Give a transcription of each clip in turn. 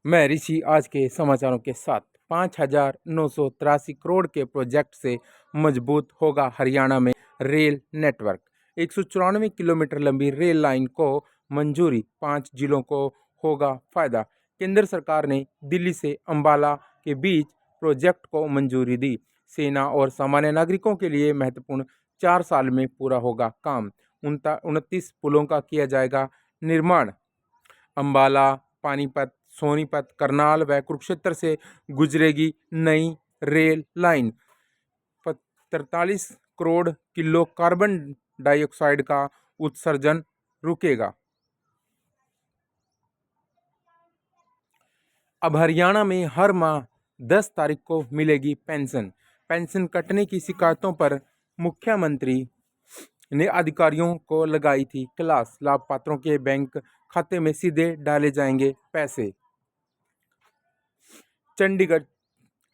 मैं ऋषि आज के समाचारों के साथ 5,983 करोड़ के प्रोजेक्ट से मजबूत होगा हरियाणा में रेल नेटवर्क। 194 किलोमीटर लंबी रेल लाइन को मंजूरी, 5 जिलों को होगा फायदा। केंद्र सरकार ने दिल्ली से अंबाला के बीच प्रोजेक्ट को मंजूरी दी। सेना और सामान्य नागरिकों के लिए महत्वपूर्ण, 4 साल में पूरा होगा काम। 29 पुलों का किया जाएगा निर्माण। अंबाला, पानीपत, सोनीपत, करनाल व कुरुक्षेत्र से गुजरेगी नई rail line. 43 crore kilo carbon dioxide का उत्सर्जन रुकेगा। अब हरियाणा में हर माह 10 तारीख को मिलेगी पेंशन। पेंशन कटने की शिकायतों पर मुख्यमंत्री ने अधिकारियों को लगाई थी क्लास। लाभपात्रों के बैंक खाते में सीधे डाले जाएंगे पैसे। चंडीगढ़,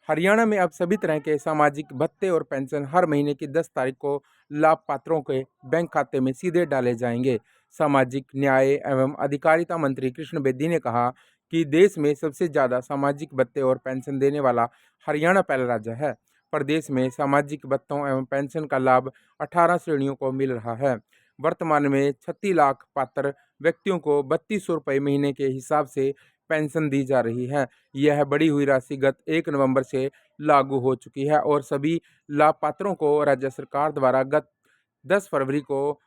हरियाणा में अब सभी तरह के सामाजिक भत्ते और पेंशन हर महीने की 10 तारीख को लाभपात्रों के बैंक खाते में सीधे डाले जाएंगे। सामाजिक न्याय एवं अधिकारिता मंत्री कृष्ण बेदी ने कहा कि देश में सबसे ज़्यादा सामाजिक भत्ते और पेंशन देने वाला हरियाणा पहला राज्य है। प्रदेश में सामाजिक भत्तों एवं पेंशन का लाभ 18 श्रेणियों को मिल रहा है। वर्तमान में 36 लाख पात्र व्यक्तियों को 3200 रुपये महीने के हिसाब से पेंशन दी जा रही है। यह बढ़ी हुई राशि गत 1 नवंबर से लागू हो चुकी है और सभी लाभपात्रों को राज्य सरकार द्वारा गत 10 फरवरी को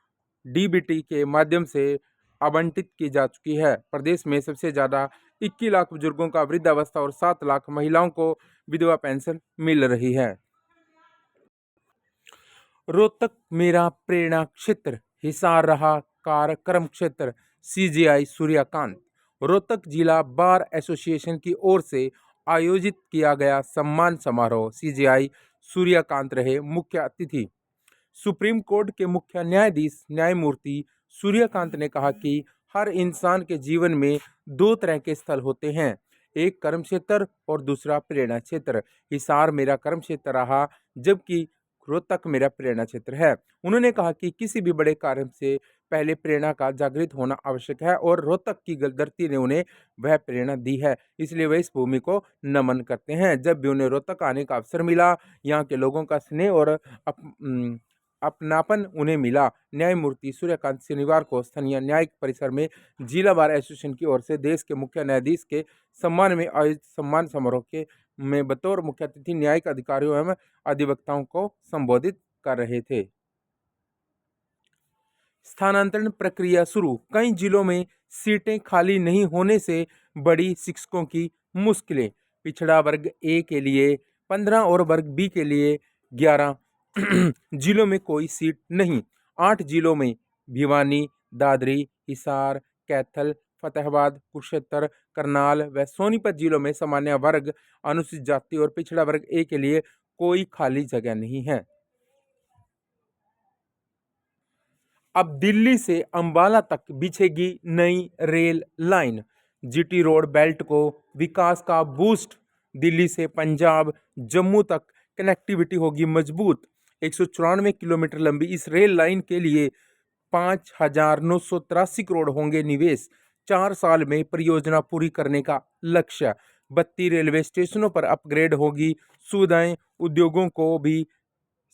डीबीटी के माध्यम से आवंटित की जा चुकी है। प्रदेश में सबसे ज़्यादा 21 लाख बुजुर्गों का वृद्धावस्था और 7 लाख महिलाओं को विधवा पेंशन मिल रही है। रोहतक मेरा प्रेरणा क्षेत्र, हिसार रहा कार्यक्रम क्षेत्र। सीजेआई सूर्यकांत। रोहतक जिला बार एसोसिएशन की ओर से आयोजित किया गया सम्मान समारोह। सीजेआई सूर्यकांत रहे मुख्य अतिथि। सुप्रीम कोर्ट के मुख्य न्यायाधीश न्यायमूर्ति सूर्यकांत ने कहा कि हर इंसान के जीवन में 2 तरह के स्थल होते हैं, एक कर्म क्षेत्र और दूसरा प्रेरणा क्षेत्र। हिसार मेरा कर्म क्षेत्र रहा, जबकि रोहतक मेरा प्रेरणा क्षेत्र है। उन्होंने कहा कि किसी भी बड़े कार्य से पहले प्रेरणा का जागृत होना आवश्यक है और रोहतक की धरती ने उन्हें वह प्रेरणा दी है, इसलिए वे इस भूमि को नमन करते हैं। जब भी उन्हें रोहतक आने का अवसर मिला, यहाँ के लोगों का स्नेह और अपनापन उन्हें मिला। न्यायमूर्ति सूर्यकांत शनिवार को स्थानीय न्यायिक परिसर में जिला बार एसोसिएशन की ओर से देश के मुख्य न्यायाधीश के सम्मान में आयोजित सम्मान समारोह के में बतौर मुख्य अतिथि न्यायिक अधिकारियों एवं अधिवक्ताओं को संबोधित कर रहे थे। स्थानांतरण प्रक्रिया शुरू, कई जिलों में सीटें खाली नहीं होने से बड़ी शिक्षकों की मुश्किलें। पिछड़ा वर्ग ए के लिए 15 और वर्ग बी के लिए 11 जिलों में कोई सीट नहीं। 8 जिलों में भिवानी, दादरी, हिसार, कैथल, फतेहाबाद, कुरुक्षेत्र, करनाल व सोनीपत जिलों में सामान्य वर्ग, अनुसूचित जाति और पिछड़ा वर्ग ए के लिए कोई खाली जगह नहीं है। अब दिल्ली से अंबाला तक बिछेगी नई rail line. GT road belt को विकास का बूस्ट। दिल्ली से पंजाब, जम्मू तक कनेक्टिविटी होगी मजबूत। 194 किलोमीटर लंबी इस रेल लाइन के लिए 5,983 करोड़ होंगे निवेश। 4 साल में परियोजना पूरी करने का लक्ष्य। 32 रेलवे स्टेशनों पर अपग्रेड होगी सुविधाएं, उद्योगों को भी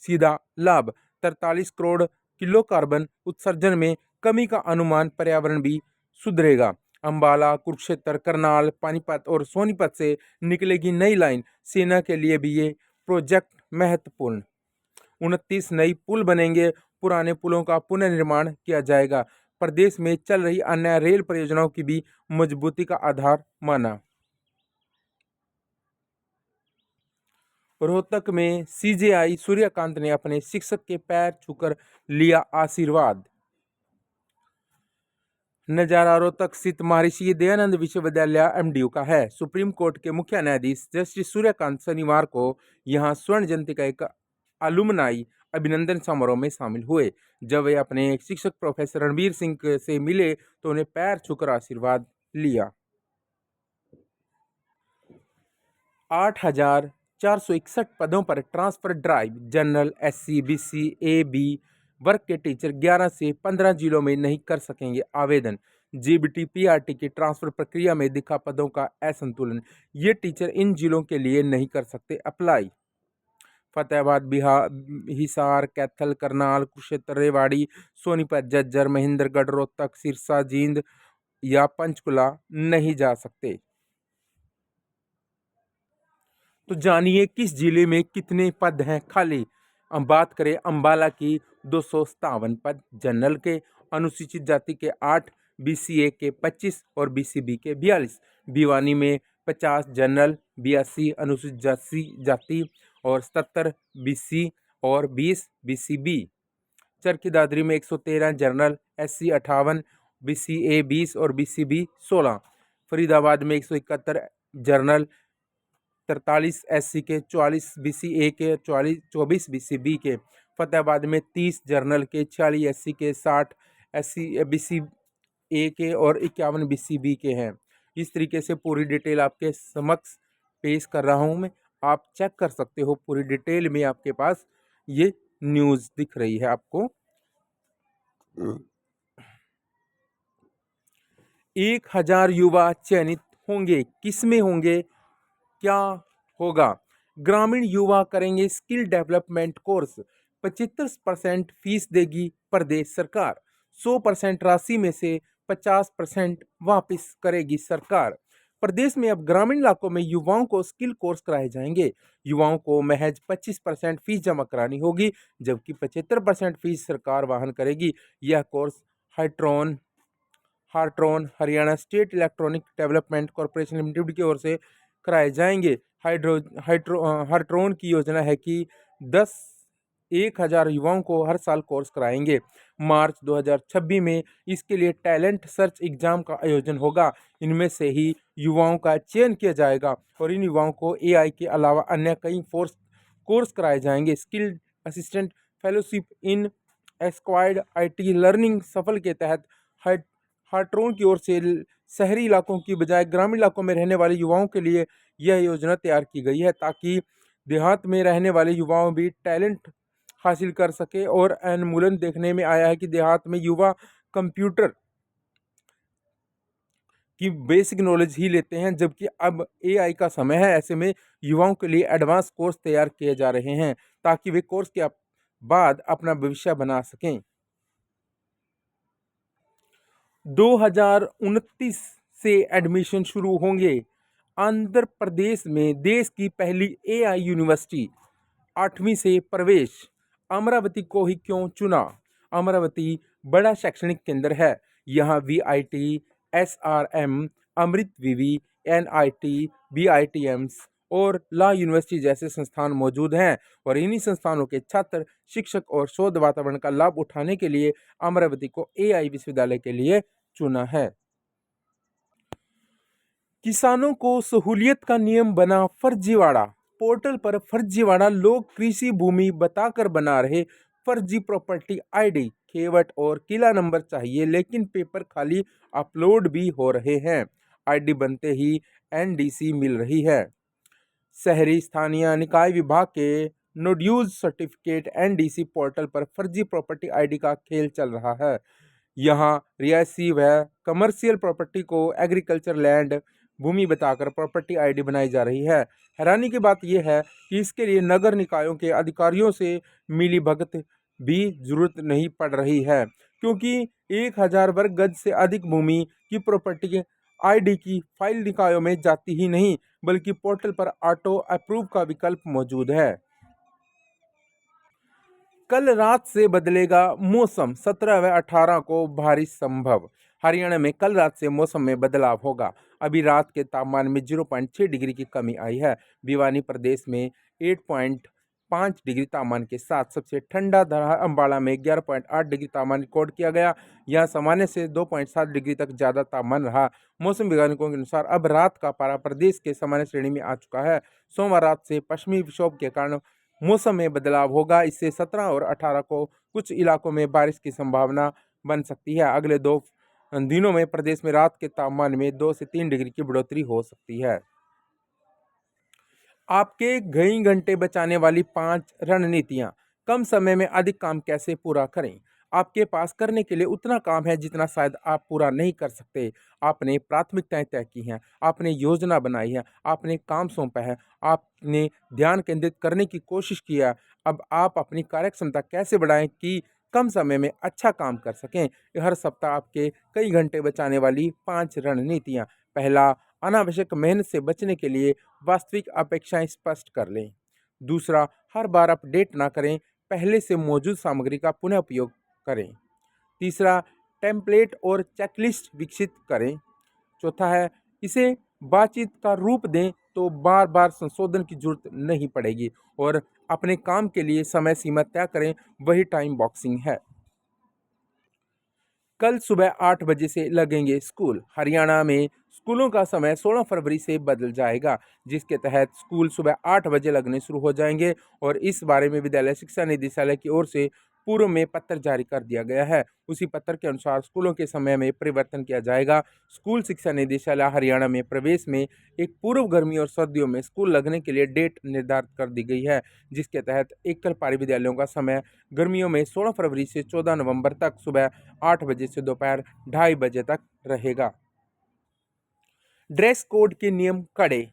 सीधा लाभ। 43 करोड़ किलो कार्बन उत्सर्जन में कमी का अनुमान, पर्यावरण भी सुधरेगा। अंबाला, कुरुक्षेत्र, करनाल, पानीपत और सोनीपत से निकलेगी नई लाइन। सेना के लिए भी ये प्रोजेक्ट महत्वपूर्ण। 29 नई पुल बनेंगे, पुराने पुलों का पुनर्निर्माण किया जाएगा। प्रदेश में चल रही अन्य रेल परियोजनाओं की भी मजबूती का आधार माना। रोहतक में सीजेआई सूर्यकांत ने अपने शिक्षक के पैर छूकर लिया आशीर्वाद। नजारा रोहतक स्थित महर्षि दयानंद विश्वविद्यालय एमडीयू का है। सुप्रीम कोर्ट के मुख्य न्यायाधीश जस्टिस सूर्यकांत शनिवार को यहां स्वर्ण जयंती का एक अलुमनाई अभिनंदन समारोह में शामिल हुए। जब वे अपने शिक्षक प्रोफेसर रणबीर सिंह से मिले तो उन्हें पैर छूकर आशीर्वाद लिया। 8,461 पदों पर transfer drive. General, SC, BC, AB वर्ग के टीचर 11 से 15 जिलों में नहीं कर सकेंगे आवेदन। जीबीटी पीआरटी की ट्रांसफर प्रक्रिया में दिखा पदों का असंतुलन, ये टीचर इन जिलों के लिए नहीं कर सकते अप्लाई। फतेहाबाद, बिहार, हिसार, कैथल, करनाल, कुरुक्षेत्र, रेवाड़ी, सोनीपत, झज्जर, महेंद्रगढ़, रोहतक, सिरसा, जींद या पंचकुला नहीं जा सकते। तो जानिए किस जिले में कितने पद हैं खाली। हम बात करें अंबाला की 257 पद, जनरल के, अनुसूचित जाति के 8, बीसीए के 25 और बीसीबी के 42। भिवानी में 50 जनरल, 82 अनुसूचित जाति और 77 बीसी और 20 बीसीबी। चरखी दादरी में 113 जनरल, एससी 58, बीसीए 20 और बीसीबी 16। फरीदाबाद में 171 जनरल, 43 एससी के, 44 बीसीए के, 24 बीसीबी के। फतेहाबाद में 30 जनरल के, 46 एससी के, 60 एससी बीसीए के और 51 बीसीबी के हैं। इस तरीके से पूरी डिटेल आपके समक्ष पेश कर रहा हूं मैं, आप चेक कर सकते हो। पूरी डिटेल में आपके पास ये न्यूज़ दिख रही है आपको। 1000 युवा चयनित होंगे, किसमें होंगे, क्या होगा। ग्रामीण युवा करेंगे स्किल डेवलपमेंट कोर्स, 75% फीस देगी प्रदेश सरकार, 100% राशि में से 50% वापस करेगी सरकार। प्रदेश में अब ग्रामीण इलाकों में युवाओं को स्किल कोर्स कराए जाएंगे। युवाओं को महज 25% फीस जमा करानी होगी, जबकि 75% फीस सरकार वहन करेगी। यह course Hartron Haryana state electronic development corporation limited की ओर से कराए जाएंगे। हार्ट्रॉन की योजना है कि 1000 युवाओं को हर साल कोर्स कराएंगे। मार्च 2026 में इसके लिए टैलेंट सर्च एग्जाम का आयोजन होगा। इनमें से ही युवाओं का चयन किया जाएगा और इन युवाओं को एआई के अलावा अन्य कई कोर्स कराए जाएंगे। Skill assistant fellowship in acquired IT learning सफल के तहत हार्ट्रॉन की ओर से शहरी इलाकों की बजाय ग्रामीण इलाकों में रहने वाले युवाओं के लिए यह योजना तैयार की गई है, ताकि देहात में रहने वाले युवाओं भी टैलेंट हासिल कर सके। और अनुमूलन देखने में आया है कि देहात में युवा कंप्यूटर की बेसिक नॉलेज ही लेते हैं, जबकि अब एआई का समय है। ऐसे में युवाओं के लिए एडवांस कोर्स तैयार किए जा रहे हैं, ताकि वे कोर्स के बाद अपना भविष्य बना सकें। 2029 से एडमिशन शुरू होंगे। आंध्र प्रदेश में देश की पहली एआई यूनिवर्सिटी, 8वीं से प्रवेश। अमरावती को ही क्यों चुना। अमरावती बड़ा शैक्षणिक केंद्र है। यहाँ वीआईटी, एसआरएम, अमृत विवि, एनआईटी, बीआईटीएम्स और लॉ यूनिवर्सिटी जैसे संस्थान मौजूद हैं और इन्हीं संस्थानों के छात्र, शिक्षक और शोध वातावरण का लाभ उठाने के लिए अमरावती को एआई विश्वविद्यालय के लिए चुना है। किसानों को सहूलियत का नियम बना फर्जीवाड़ा। पोर्टल पर फर्जीवाड़ा, लोग कृषि भूमि बताकर बना रहे फर्जी प्रॉपर्टी आईडी। खेवट और किला नंबर चाहिए, लेकिन पेपर खाली अपलोड भी हो रहे हैं। आईडी बनते ही एनडीसी मिल रही है। शहरी स्थानीय निकाय विभाग के नोड्यूज सर्टिफिकेट एनडीसी पोर्टल पर फर्जी प्रॉपर्टी आईडी का खेल चल रहा है। यहाँ रिहायशी व कमर्शियल प्रॉपर्टी को एग्रीकल्चर लैंड भूमि बताकर प्रॉपर्टी आईडी बनाई जा रही है। हैरानी की बात यह है कि इसके लिए नगर निकायों के अधिकारियों से मिली भगत भी जरूरत नहीं पड़ रही है, क्योंकि 1000 वर्ग गज से अधिक भूमि की प्रॉपर्टी आईडी की फाइल निकायों में जाती ही नहीं, बल्कि पोर्टल पर ऑटो अप्रूव का विकल्प मौजूद है। कल रात से बदलेगा मौसम, 17 व 18 को बारिश संभव। हरियाणा में कल रात से मौसम में बदलाव होगा। अभी रात के तापमान में 0.6 डिग्री की कमी आई है। भिवानी प्रदेश में 8.5 डिग्री तापमान के साथ सबसे ठंडा रहा। अंबाला में 11.8 डिग्री तापमान रिकॉर्ड किया गया। यह सामान्य से 2.7 डिग्री तक ज़्यादा तापमान रहा। मौसम वैज्ञानिकों के अनुसार अब रात का पारा प्रदेश के सामान्य श्रेणी में आ चुका है। सोमवार रात से पश्चिमी विक्षोभ के कारण मौसम में बदलाव होगा। इससे 17 और 18 को कुछ इलाकों में बारिश की संभावना बन सकती है। अगले 2 दिनों में प्रदेश में रात के तापमान में 2 से 3 डिग्री की बढ़ोतरी हो सकती है। आपके कई घंटे बचाने वाली 5 रणनीतियां। कम समय में अधिक काम कैसे पूरा करें। आपके पास करने के लिए उतना काम है जितना शायद आप पूरा नहीं कर सकते। आपने प्राथमिकताएं तय की हैं, आपने योजना बनाई है, आपने काम सौंपा है, आपने ध्यान केंद्रित करने की कोशिश किया। अब आप अपनी कार्यक्षमता कैसे बढ़ाएं कि कम समय में अच्छा काम कर सकें। हर सप्ताह आपके कई घंटे बचाने वाली 5 रणनीतियाँ। पहला, अनावश्यक मेहनत से बचने के लिए वास्तविक अपेक्षाएं स्पष्ट कर लें। दूसरा, हर बार अपडेट ना करें, पहले से मौजूद सामग्री का पुनः उपयोग करें। तीसरा, टेम्पलेट और चेकलिस्ट विकसित करें। चौथा है, इसे बातचीत का रूप दें तो बार बार संशोधन की जरूरत नहीं पड़ेगी। और अपने काम के लिए समय सीमा तय करें, वही टाइम बॉक्सिंग है। कल सुबह 8 बजे से लगेंगे स्कूल। हरियाणा में स्कूलों का समय 16 फरवरी से बदल जाएगा, जिसके तहत स्कूल सुबह 8 बजे लगने शुरू हो जाएंगे। और इस बारे में विद्यालय शिक्षा निदेशालय की ओर से पूर्व में पत्र जारी कर दिया गया है। उसी पत्र के अनुसार स्कूलों के समय में परिवर्तन किया जाएगा। स्कूल शिक्षा निदेशालय हरियाणा में प्रवेश में एक पूर्व गर्मी और सर्दियों में स्कूल लगने के लिए डेट निर्धारित कर दी गई है, जिसके तहत एकल पारी विद्यालयों का समय गर्मियों में 16 फरवरी से 14 नवंबर तक सुबह 8 बजे से दोपहर 2:30 बजे तक रहेगा। ड्रेस कोड के नियम कड़े।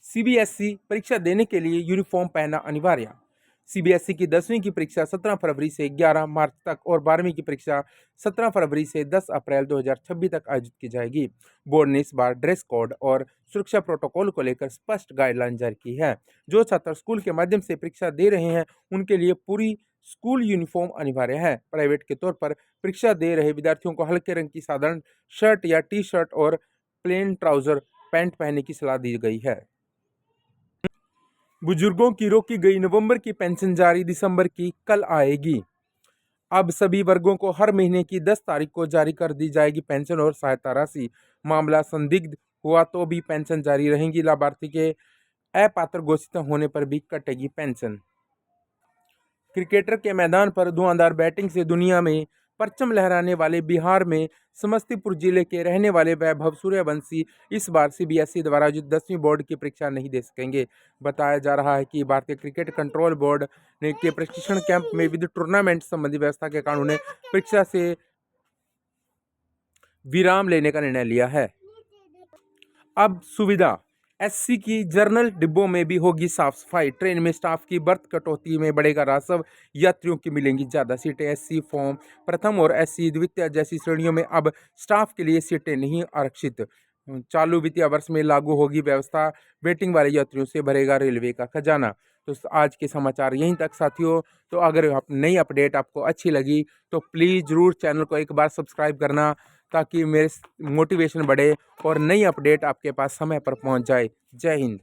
सीबीएसई परीक्षा देने के लिए यूनिफॉर्म पहनना अनिवार्य। सीबीएसई की 10वीं की परीक्षा 17 फरवरी से 11 मार्च तक और 12वीं की परीक्षा 17 फरवरी से 10 अप्रैल 2026 तक आयोजित की जाएगी। बोर्ड ने इस बार ड्रेस कोड और सुरक्षा प्रोटोकॉल को लेकर स्पष्ट गाइडलाइन जारी की है। जो छात्र स्कूल के माध्यम से परीक्षा दे रहे हैं, उनके लिए पूरी स्कूल यूनिफॉर्म अनिवार्य है। प्राइवेट के तौर पर परीक्षा दे रहे विद्यार्थियों को हल्के रंग की साधारण शर्ट या टी शर्ट और प्लेन ट्राउजर पैंट पहनने की सलाह दी गई है। बुजुर्गों की रोकी गई नवंबर की पेंशन जारी दिसंबर की कल आएगी। अब सभी वर्गों को हर महीने की 10 तारीख को जारी कर दी जाएगी पेंशन और सहायता राशि। मामला संदिग्ध हुआ तो भी पेंशन जारी रहेगी। लाभार्थी के अपात्र घोषित होने पर भी कटेगी पेंशन। क्रिकेटर के मैदान पर धुआंधार बैटिंग से दुनिया में परचम लहराने वाले बिहार में समस्तीपुर जिले के रहने वाले वैभव सूर्यवंशी इस बार सीबीएसई द्वारा आयोजित 10वीं बोर्ड की परीक्षा नहीं दे सकेंगे। बताया जा रहा है कि भारतीय क्रिकेट कंट्रोल बोर्ड ने के प्रशिक्षण कैंप में विद टूर्नामेंट संबंधी व्यवस्था के कारण उन्हें परीक्षा से विराम लेने का निर्णय लिया है। अब सुविधा। एससी की जर्नल डिब्बों में भी होगी साफ सफाई। ट्रेन में स्टाफ की बर्थ कटौती में बढ़ेगा राजस्व। यात्रियों की मिलेंगी ज़्यादा सीटें। एससी फॉर्म प्रथम और एससी द्वितीय जैसी श्रेणियों में अब स्टाफ के लिए सीटें नहीं आरक्षित। चालू वित्तीय वर्ष में लागू होगी व्यवस्था। वेटिंग वाले यात्रियों से भरेगा रेलवे का खजाना। तो आज के समाचार यहीं तक साथियों। तो अगर नई अपडेट आपको अच्छी लगी तो प्लीज़ ज़रूर चैनल को एक बार सब्सक्राइब करना, ताकि मेरे मोटिवेशन बढ़े और नई अपडेट आपके पास समय पर पहुंच जाए। जय हिंद।